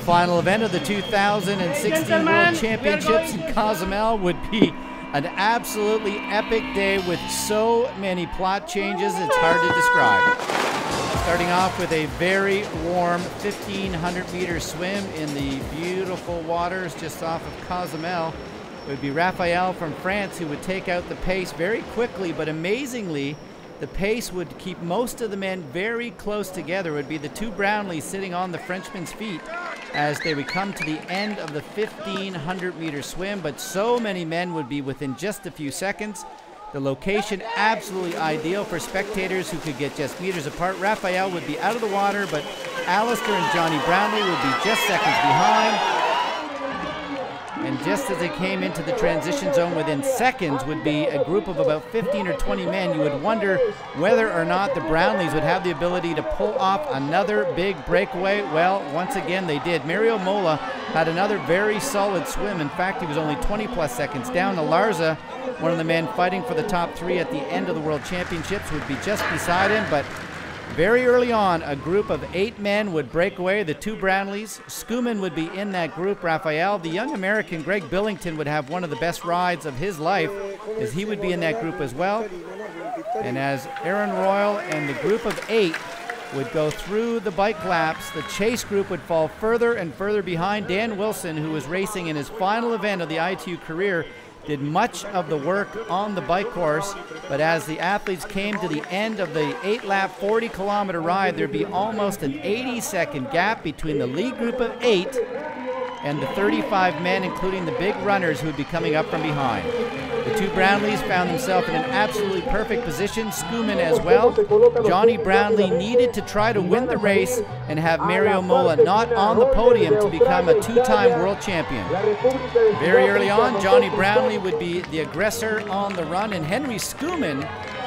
final event of the 2016 World Championships in Cozumel would be an absolutely epic day with so many plot changes it's hard to describe. Starting off with a very warm 1,500-meter swim in the beautiful waters just off of Cozumel. It would be Raphael from France who would take out the pace very quickly, but amazingly, the pace would keep most of the men very close together. It would be the two Brownlees sitting on the Frenchman's feet as they would come to the end of the 1,500-meter swim, but so many men would be within just a few seconds. The location absolutely ideal for spectators who could get just meters apart. Raphael would be out of the water, but Alistair and Johnny Brownlee would be just seconds behind. And just as they came into the transition zone, within seconds would be a group of about 15 or 20 men. You would wonder whether or not the Brownlees would have the ability to pull off another big breakaway. Well, once again, they did. Mario Mola had another very solid swim. In fact, he was only 20-plus seconds down. Alarza, one of the men fighting for the top three at the end of the World Championships, would be just beside him, but very early on, a group of 8 men would break away, the two Brownlees. Schoeman would be in that group. Raphael, the young American Greg Billington, would have one of the best rides of his life, as he would be in that group as well. And as Aaron Royal and the group of 8 would go through the bike laps, the chase group would fall further and further behind. Dan Wilson, who was racing in his final event of the ITU career, did much of the work on the bike course, but as the athletes came to the end of the 8-lap, 40-kilometer ride, there'd be almost an 80-second gap between the lead group of 8 and the 35 men, including the big runners who would be coming up from behind. The two Brownlees found themselves in an absolutely perfect position, Schoeman as well. Johnny Brownlee needed to try to win the race and have Mario Mola not on the podium to become a two-time world champion. Very early on, Johnny Brownlee would be the aggressor on the run, and Henri Schoeman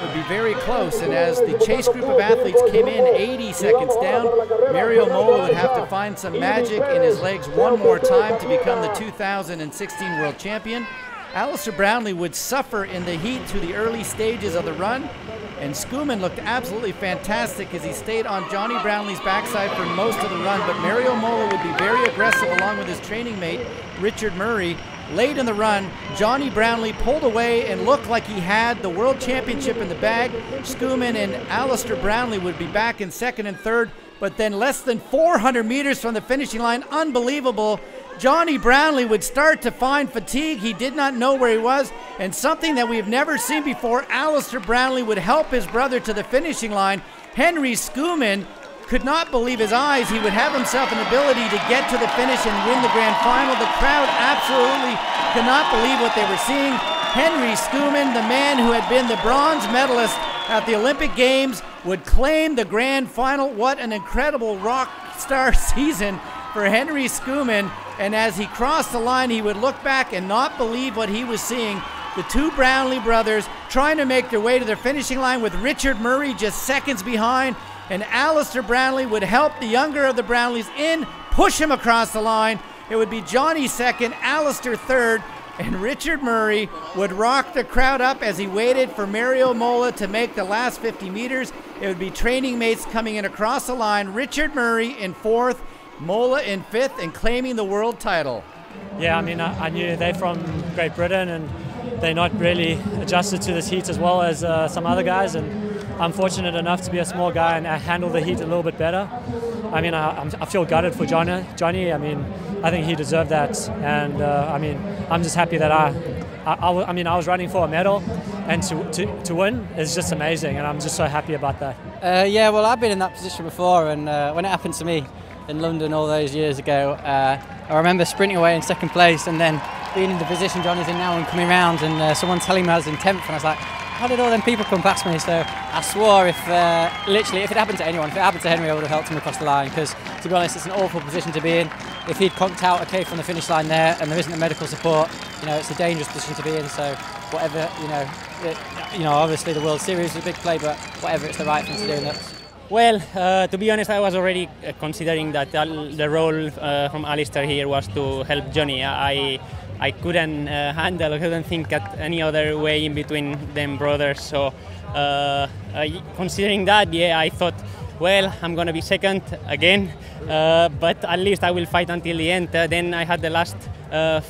would be very close. And as the chase group of athletes came in 80 seconds down, Mario Mola would have to find some magic in his legs one more time to become the 2016 world champion. Alistair Brownlee would suffer in the heat through the early stages of the run, and Schoeman looked absolutely fantastic as he stayed on Johnny Brownlee's backside for most of the run, but Mario Mola would be very aggressive along with his training mate, Richard Murray. Late in the run, Johnny Brownlee pulled away and looked like he had the World Championship in the bag. Schoeman and Alistair Brownlee would be back in second and third, but then less than 400 meters from the finishing line, unbelievable, Johnny Brownlee would start to find fatigue. He did not know where he was, and something that we've never seen before, Alistair Brownlee would help his brother to the finishing line. Henri Schoeman could not believe his eyes. He would have himself an ability to get to the finish and win the grand final. The crowd absolutely could not believe what they were seeing. Henri Schoeman, the man who had been the bronze medalist at the Olympic Games, would claim the grand final. What an incredible rock star season for Henri Schoeman. And as he crossed the line, he would look back and not believe what he was seeing. The two Brownlee brothers trying to make their way to their finishing line with Richard Murray just seconds behind. And Alistair Brownlee would help the younger of the Brownlees in, push him across the line. It would be Johnny second, Alistair third, and Richard Murray would rock the crowd up as he waited for Mario Mola to make the last 50 meters. It would be training mates coming in across the line, Richard Murray in fourth, Mola in fifth, and claiming the world title. Yeah, I mean, I knew they're from Great Britain and they're not really adjusted to this heat as well as some other guys, and I'm fortunate enough to be a small guy and handle the heat a little bit better. I mean, I feel gutted for Johnny. I mean, I think he deserved that, and I mean, I'm just happy that I was running for a medal, and to win is just amazing, and I'm just so happy about that. Yeah, well, I've been in that position before, and when it happened to me in London all those years ago, I remember sprinting away in second place and then being in the position Johnny's in now and coming round and someone telling me I was in 10th, and I was like, how did all them people come past me? So I swore if it happened to anyone, if it happened to Henry, I would have helped him across the line, because to be honest, it's an awful position to be in. If he'd conked out okay from the finish line there and there isn't the medical support, you know, it's a dangerous position to be in. So whatever, obviously the World Series is a big play, but whatever, it's the right thing to do. And that's Well, to be honest, I was already considering that the role from Alistair here was to help Johnny. I couldn't handle, I couldn't think at any other way in between them brothers. So considering that, yeah, I thought well, I'm going to be second again, but at least I will fight until the end. Then I had the last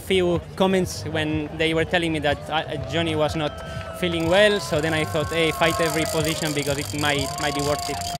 few comments when they were telling me that Johnny was not feeling well, so then I thought, hey, fight every position because it might be worth it.